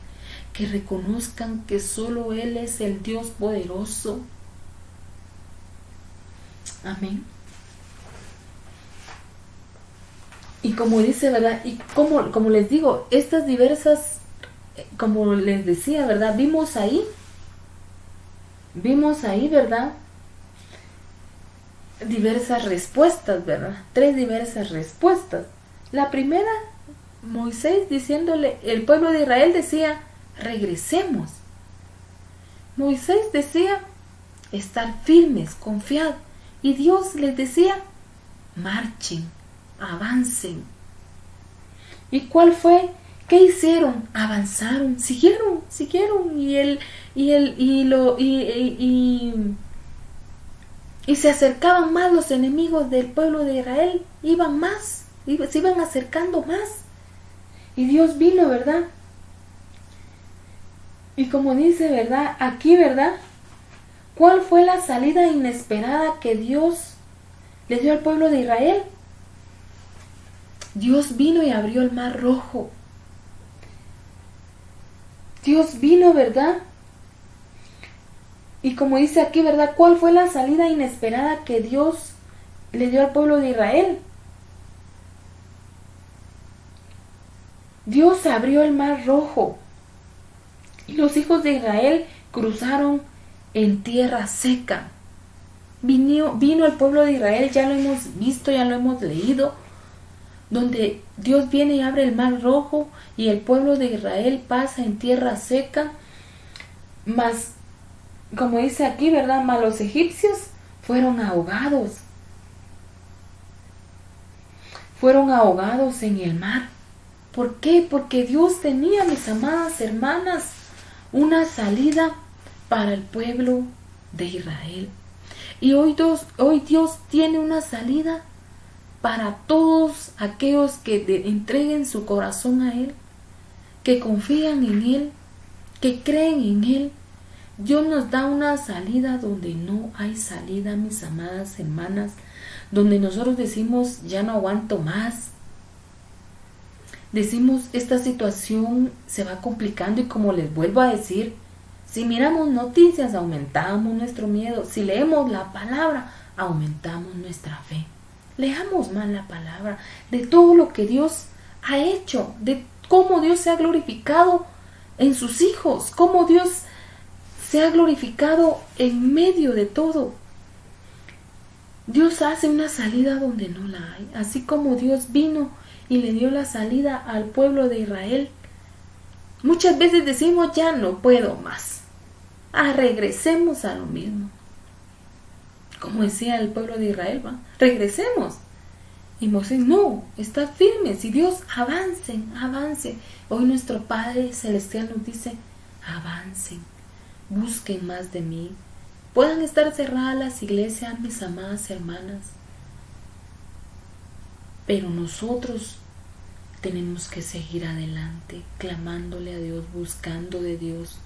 que reconozcan que solo Él es el Dios poderoso. Amén. Y como dice, ¿verdad? Y como les digo, estas diversas, como les decía, ¿verdad? Vimos ahí, ¿verdad? Diversas respuestas, ¿verdad? 3 diversas respuestas. La primera, Moisés diciéndole, el pueblo de Israel decía, regresemos. Moisés decía, estar firmes, confiad. Y Dios les decía, marchen, avancen. ¿Y cuál fue? ¿Qué hicieron? Avanzaron, siguieron, y se acercaban más los enemigos del pueblo de Israel, se iban acercando más. Y Dios vino, ¿verdad? Y como dice, ¿verdad? Aquí, ¿verdad? ¿Cuál fue la salida inesperada que Dios le dio al pueblo de Israel? Dios vino y abrió el mar rojo. Dios vino, ¿verdad? Y como dice aquí, ¿verdad? ¿Cuál fue la salida inesperada que Dios le dio al pueblo de Israel? Dios abrió el mar rojo y los hijos de Israel cruzaron en tierra seca. vino el pueblo de Israel, ya lo hemos visto, ya lo hemos leído, donde Dios viene y abre el mar rojo y el pueblo de Israel pasa en tierra seca, mas, como dice aquí, ¿verdad? Mas los egipcios fueron ahogados en el mar. ¿Por qué? Porque Dios tenía, mis amadas hermanas, una salida para el pueblo de Israel. Y hoy Dios tiene una salida para todos aquellos que entreguen su corazón a Él, que confían en Él, que creen en Él. Dios nos da una salida donde no hay salida, mis amadas hermanas, donde nosotros decimos, ya no aguanto más. Decimos, esta situación se va complicando y como les vuelvo a decir, si miramos noticias, aumentamos nuestro miedo. Si leemos la palabra, aumentamos nuestra fe. Leamos más la palabra de todo lo que Dios ha hecho, de cómo Dios se ha glorificado en sus hijos, cómo Dios se ha glorificado en medio de todo. Dios hace una salida donde no la hay, así como Dios vino y le dio la salida al pueblo de Israel. Muchas veces decimos, ya no puedo más. Regresemos a lo mismo. Como decía el pueblo de Israel, regresemos. Y Moisés, no, está firme. Si Dios, avancen. Hoy nuestro Padre Celestial nos dice, avancen, busquen más de mí. Puedan estar cerradas las iglesias, mis amadas hermanas, pero nosotros tenemos que seguir adelante, clamándole a Dios, buscando de Dios.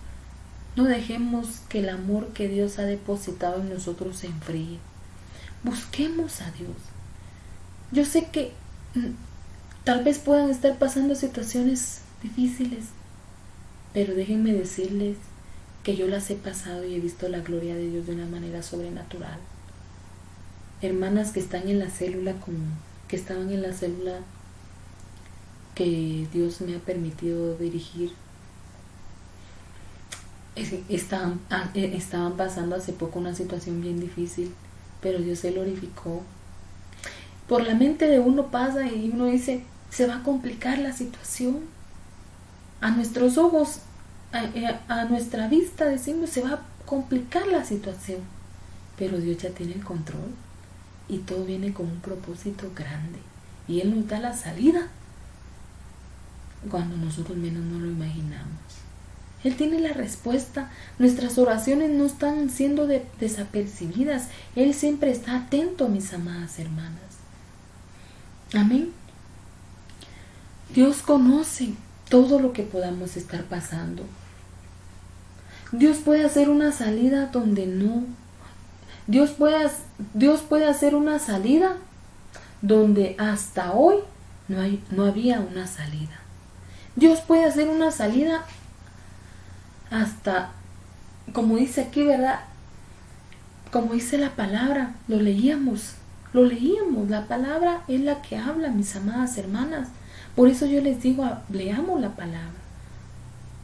No dejemos que el amor que Dios ha depositado en nosotros se enfríe. Busquemos a Dios. Yo sé que tal vez puedan estar pasando situaciones difíciles, pero déjenme decirles que yo las he pasado y he visto la gloria de Dios de una manera sobrenatural. Hermanas que están en la célula, que estaban en la célula que Dios me ha permitido dirigir, estaban pasando hace poco una situación bien difícil, pero Dios se glorificó. Por la mente de uno pasa y uno dice, se va a complicar la situación. A nuestros ojos, a nuestra vista decimos, se va a complicar la situación, pero Dios ya tiene el control y todo viene con un propósito grande y Él nos da la salida cuando nosotros menos no lo imaginamos. Él tiene la respuesta. Nuestras oraciones no están siendo desapercibidas. Él siempre está atento, mis amadas hermanas. Amén. Dios conoce todo lo que podamos estar pasando. Dios puede hacer una salida donde no. Dios puede hacer una salida donde hasta hoy no había una salida. Dios puede hacer una salida hasta, como dice aquí, ¿verdad? Como dice la palabra, lo leíamos, la palabra es la que habla, mis amadas hermanas. Por eso yo les digo, leamos la palabra,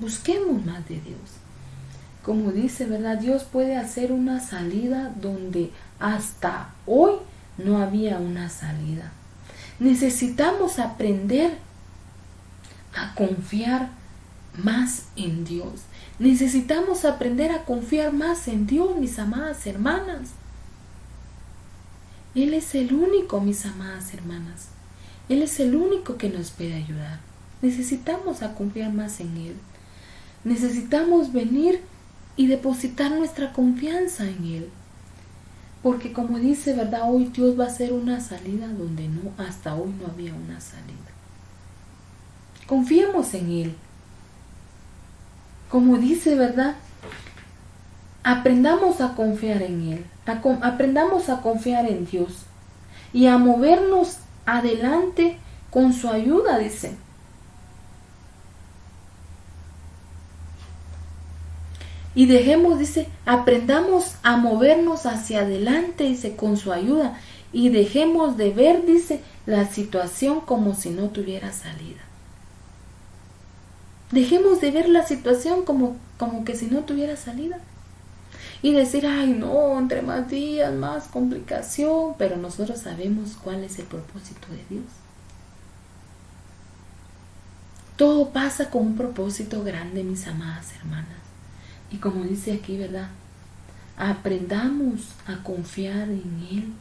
busquemos más de Dios. Como dice, ¿verdad? Dios puede hacer una salida donde hasta hoy no había una salida. Necesitamos aprender a confiar más en Dios. Necesitamos aprender a confiar más en Dios, mis amadas hermanas. Él es el único, mis amadas hermanas. Él es el único que nos puede ayudar. Necesitamos a confiar más en Él. Necesitamos venir y depositar nuestra confianza en Él. Porque como dice, ¿verdad? Hoy Dios va a hacer una salida donde hasta hoy no había una salida. Confiemos en Él. Como dice, ¿verdad? Aprendamos a confiar en Él. Aprendamos a confiar en Dios. Y a movernos adelante con su ayuda, dice. Y aprendamos a movernos hacia adelante, dice, con su ayuda. Y dejemos de ver, dice, la situación como si no tuviera salida. Dejemos de ver la situación como que si no tuviera salida. y decir, ay no, entre más días, más complicación, pero nosotros sabemos cuál es el propósito de Dios. Todo pasa con un propósito grande, mis amadas hermanas. Y como dice aquí, ¿verdad? Aprendamos a confiar en Él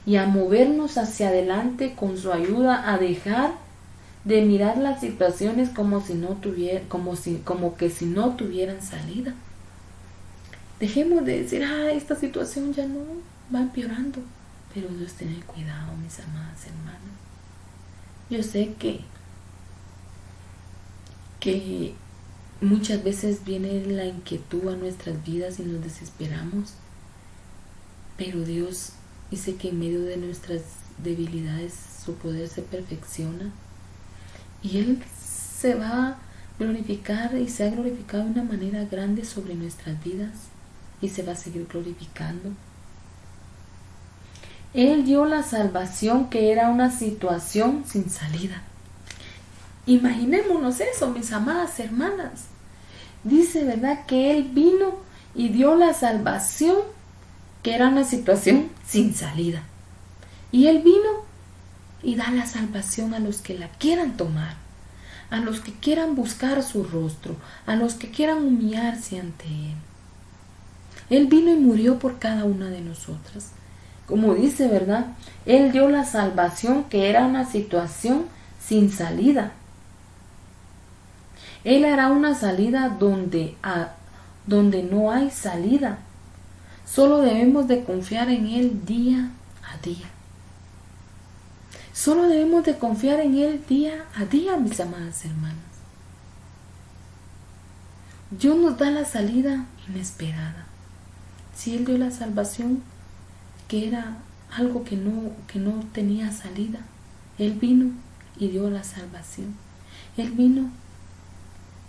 y a movernos hacia adelante con su ayuda, a dejar de mirar las situaciones como que si no tuvieran salida. Dejemos de decir, esta situación ya no va empeorando. Pero Dios tiene cuidado, mis amadas hermanas. Yo sé que muchas veces viene la inquietud a nuestras vidas y nos desesperamos, pero Dios dice que en medio de nuestras debilidades su poder se perfecciona y Él se va a glorificar y se ha glorificado de una manera grande sobre nuestras vidas y se va a seguir glorificando. Él dio la salvación que era una situación sin salida. Imaginémonos eso, mis amadas hermanas. Dice, ¿verdad?, que Él vino y dio la salvación que era una situación sin salida. Y Él vino y da la salvación a los que la quieran tomar, a los que quieran buscar su rostro, a los que quieran humillarse ante Él. Él vino y murió por cada una de nosotras. Como dice, ¿verdad? Él dio la salvación que era una situación sin salida. Él hará una salida donde no hay salida. Solo debemos de confiar en Él día a día. Solo debemos de confiar en Él día a día, mis amadas hermanas. Dios nos da la salida inesperada. Si Él dio la salvación, que era algo que no tenía salida, Él vino y dio la salvación. Él vino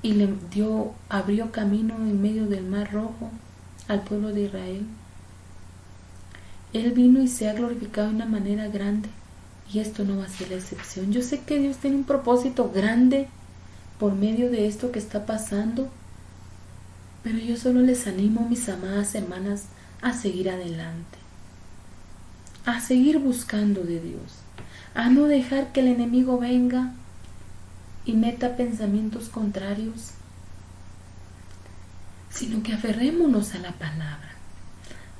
y abrió camino en medio del Mar Rojo al pueblo de Israel. Él vino y se ha glorificado de una manera grande y esto no va a ser la excepción. Yo sé que Dios tiene un propósito grande por medio de esto que está pasando, pero yo solo les animo, mis amadas hermanas, a seguir adelante, a seguir buscando de Dios, a no dejar que el enemigo venga y meta pensamientos contrarios, sino que aferrémonos a la palabra,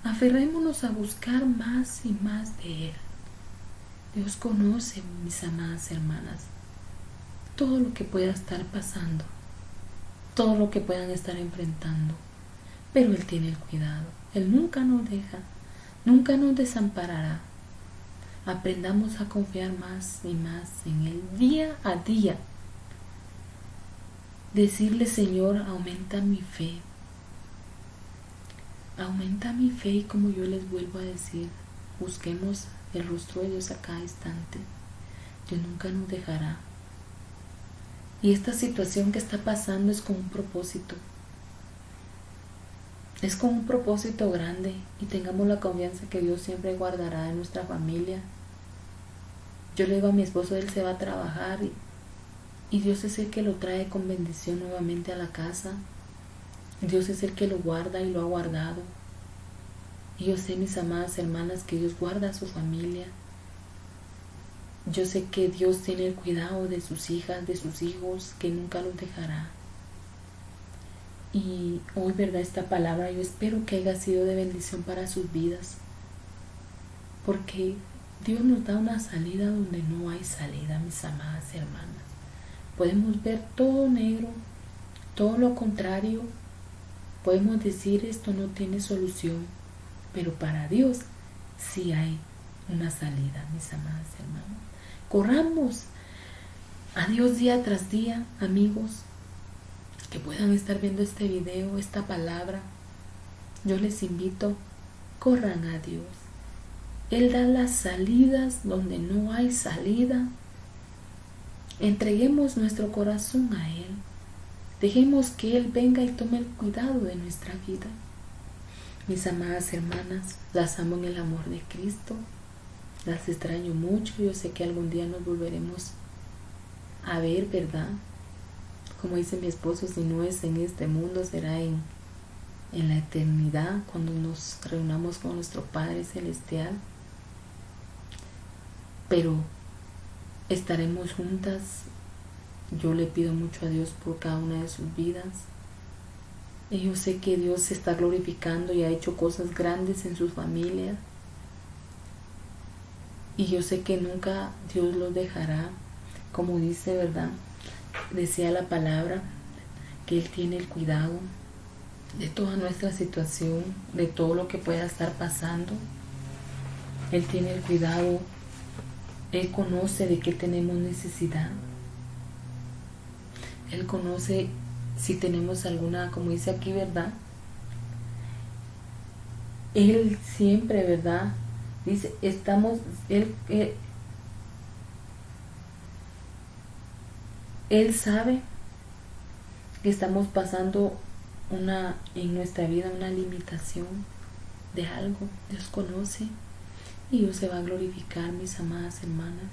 aferrémonos a buscar más y más de Él. Dios conoce, mis amadas hermanas, todo lo que pueda estar pasando, todo lo que puedan estar enfrentando, pero Él tiene el cuidado. Él nunca nos deja, nunca nos desamparará. Aprendamos a confiar más y más en Él día a día. Decirle, Señor, aumenta mi fe. Aumenta mi fe, y como yo les vuelvo a decir, busquemos el rostro de Dios a cada instante. Dios nunca nos dejará. Y esta situación que está pasando es con un propósito. Es con un propósito grande, y tengamos la confianza que Dios siempre guardará de nuestra familia. Yo le digo a mi esposo, él se va a trabajar y Dios es el que lo trae con bendición nuevamente a la casa. Dios es el que lo guarda y lo ha guardado. Y yo sé, mis amadas hermanas, que Dios guarda a su familia. Yo sé que Dios tiene el cuidado de sus hijas, de sus hijos, que nunca los dejará. Y hoy, ¿verdad?, esta palabra yo espero que haya sido de bendición para sus vidas, porque Dios nos da una salida donde no hay salida, mis amadas hermanas. Podemos ver todo negro, todo lo contrario. Podemos decir, esto no tiene solución, pero para Dios sí hay una salida, mis amadas hermanas. Corramos a Dios día tras día, amigos, que puedan estar viendo este video, esta palabra. Yo les invito, corran a Dios. Él da las salidas donde no hay salida. Entreguemos nuestro corazón a Él. Dejemos que Él venga y tome el cuidado de nuestra vida. Mis amadas hermanas, las amo en el amor de Cristo. Las extraño mucho. Yo sé que algún día nos volveremos a ver, ¿verdad? Como dice mi esposo, si no es en este mundo, será en en la eternidad, cuando nos reunamos con nuestro Padre Celestial. Pero estaremos juntas. Yo le pido mucho a Dios por cada una de sus vidas. Y yo sé que Dios se está glorificando y ha hecho cosas grandes en sus familias. Y yo sé que nunca Dios los dejará. Como dice, ¿verdad? Decía la palabra que Él tiene el cuidado de toda nuestra situación, de todo lo que pueda estar pasando. Él tiene el cuidado. Él conoce de qué tenemos necesidad. Él conoce si tenemos alguna, como dice aquí, ¿verdad? Él siempre, ¿verdad? Dice, Él sabe que estamos pasando en nuestra vida una limitación de algo. Dios conoce y Dios se va a glorificar, mis amadas hermanas.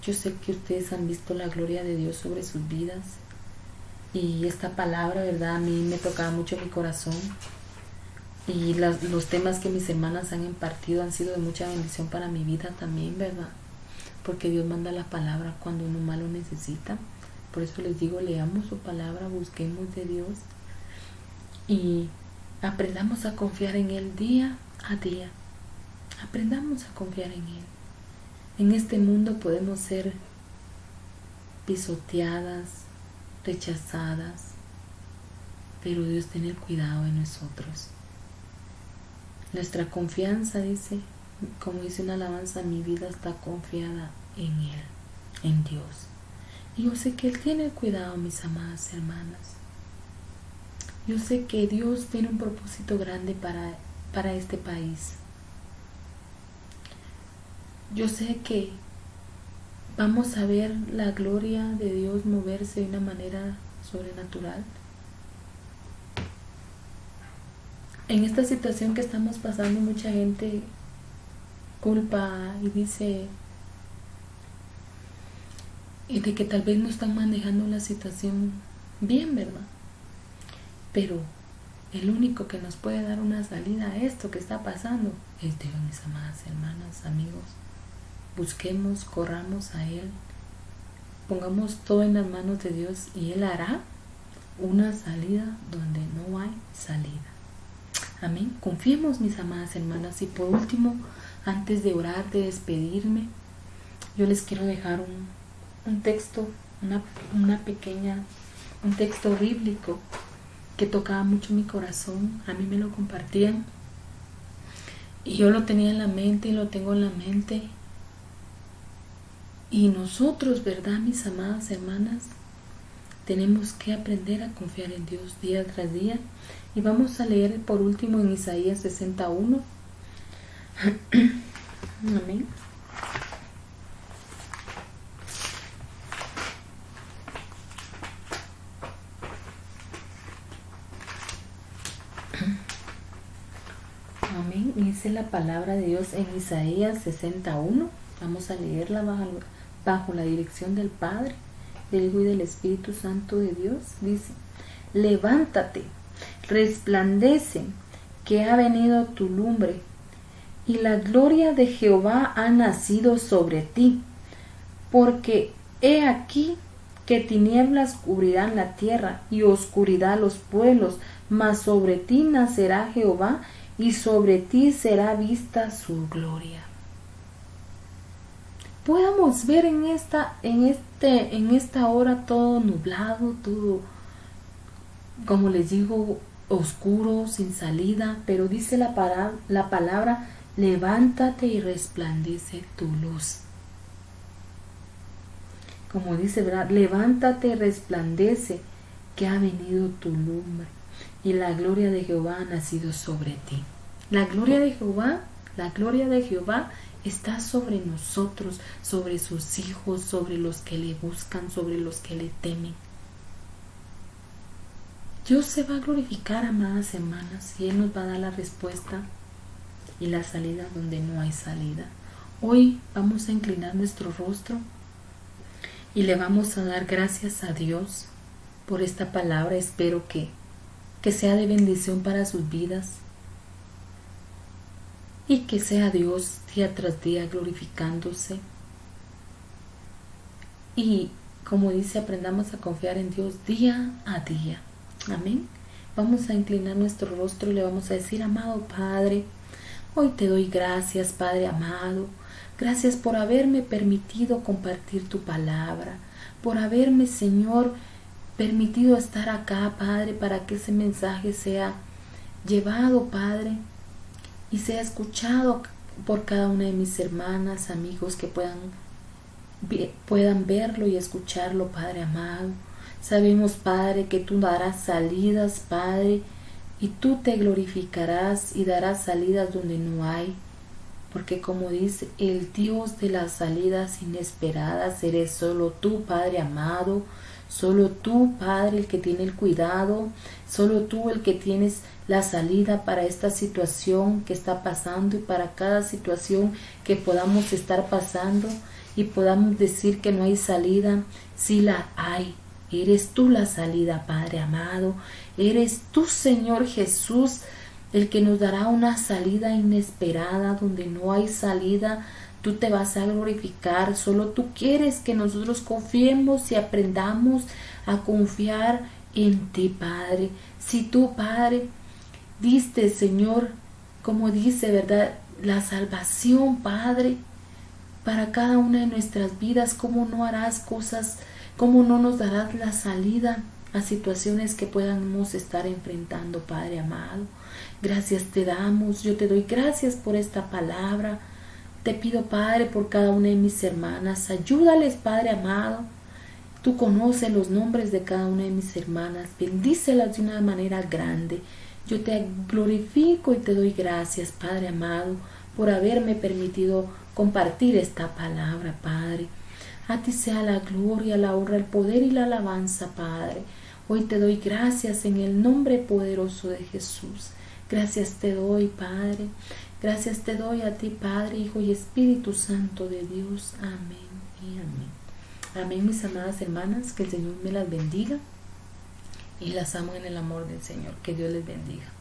Yo sé que ustedes han visto la gloria de Dios sobre sus vidas. Y esta palabra, ¿verdad? A mí me tocaba mucho mi corazón. Y los temas que mis hermanas han impartido han sido de mucha bendición para mi vida también, ¿verdad? Porque Dios manda la palabra cuando uno más lo necesita. Por eso les digo, leamos su palabra, busquemos de Dios y aprendamos a confiar en Él día a día. Aprendamos a confiar en Él. En este mundo podemos ser pisoteadas, rechazadas, pero Dios tiene el cuidado de nosotros. Nuestra confianza, dice, como dice una alabanza, mi vida está confiada en Él, en Dios. Y yo sé que Él tiene el cuidado, mis amadas hermanas. Yo sé que Dios tiene un propósito grande para este país. Yo sé que vamos a ver la gloria de Dios moverse de una manera sobrenatural. En esta situación que estamos pasando, mucha gente culpa y dice de que tal vez no están manejando la situación bien, ¿verdad? Pero el único que nos puede dar una salida a esto que está pasando es Dios, mis amadas hermanas, amigos. Busquemos, corramos a Él, pongamos todo en las manos de Dios y Él hará una salida donde no hay salida. Amén. Confiemos, mis amadas hermanas. Y por último, antes de orar, de despedirme, yo les quiero dejar un texto, un texto bíblico que tocaba mucho mi corazón. A mí me lo compartían y yo lo tenía en la mente y lo tengo en la mente. Y nosotros, ¿verdad, mis amadas hermanas? Tenemos que aprender a confiar en Dios día tras día. Y vamos a leer por último en Isaías 61. Amén. Amén. Dice la palabra de Dios en Isaías 61. Vamos a leerla bajo la dirección del Padre, del Hijo y del Espíritu Santo de Dios. Dice: levántate, resplandece, que ha venido tu lumbre, y la gloria de Jehová ha nacido sobre ti. Porque he aquí que tinieblas cubrirán la tierra y oscuridad los pueblos, mas sobre ti nacerá Jehová y sobre ti será vista su gloria. Podamos ver en esta hora todo nublado, todo, como les digo, oscuro, sin salida, pero dice la palabra, levántate y resplandece tu luz. Como dice, ¿verdad? Levántate y resplandece, que ha venido tu lumbre, y la gloria de Jehová ha nacido sobre ti. La gloria de Jehová está sobre nosotros, sobre sus hijos, sobre los que le buscan, sobre los que le temen. Dios se va a glorificar, amadas hermanas, y Él nos va a dar la respuesta y la salida donde no hay salida. Hoy vamos a inclinar nuestro rostro y le vamos a dar gracias a Dios por esta palabra. Espero que que sea de bendición para sus vidas y que sea Dios día tras día glorificándose. Y como dice, aprendamos a confiar en Dios día a día. Amén. Vamos a inclinar nuestro rostro y le vamos a decir: amado Padre, hoy te doy gracias, Padre amado. Gracias por haberme permitido compartir tu palabra, por haberme, Señor, permitido estar acá, Padre, para que ese mensaje sea llevado, Padre, y sea escuchado por cada una de mis hermanas, amigos que puedan verlo y escucharlo, Padre amado. Sabemos, Padre, que tú darás salidas, Padre, y tú te glorificarás y darás salidas donde no hay, porque como dice, el Dios de las salidas inesperadas eres solo tú, Padre amado. Solo tú, Padre, el que tiene el cuidado, solo tú el que tienes la salida para esta situación que está pasando y para cada situación que podamos estar pasando y podamos decir que no hay salida. Sí la hay. Eres tú la salida, Padre amado. Eres tú, Señor Jesús, el que nos dará una salida inesperada donde no hay salida. Tú te vas a glorificar. Solo tú quieres que nosotros confiemos y aprendamos a confiar en ti, Padre. Si tú, Padre, diste, Señor, como dice, ¿verdad?, la salvación, Padre, para cada una de nuestras vidas, ¿cómo no harás cosas? ¿Cómo no nos darás la salida a situaciones que podamos estar enfrentando, Padre amado? Gracias te damos. Yo te doy gracias por esta palabra. Te pido, Padre, por cada una de mis hermanas. Ayúdales, Padre amado. Tú conoces los nombres de cada una de mis hermanas. Bendícelas de una manera grande. Yo te glorifico y te doy gracias, Padre amado, por haberme permitido compartir esta palabra, Padre. A ti sea la gloria, la honra, el poder y la alabanza, Padre. Hoy te doy gracias en el nombre poderoso de Jesús. Gracias te doy, Padre. Gracias te doy a ti, Padre, Hijo y Espíritu Santo de Dios. Amén y amén. Amén, mis amadas hermanas. Que el Señor me las bendiga y las amo en el amor del Señor. Que Dios les bendiga.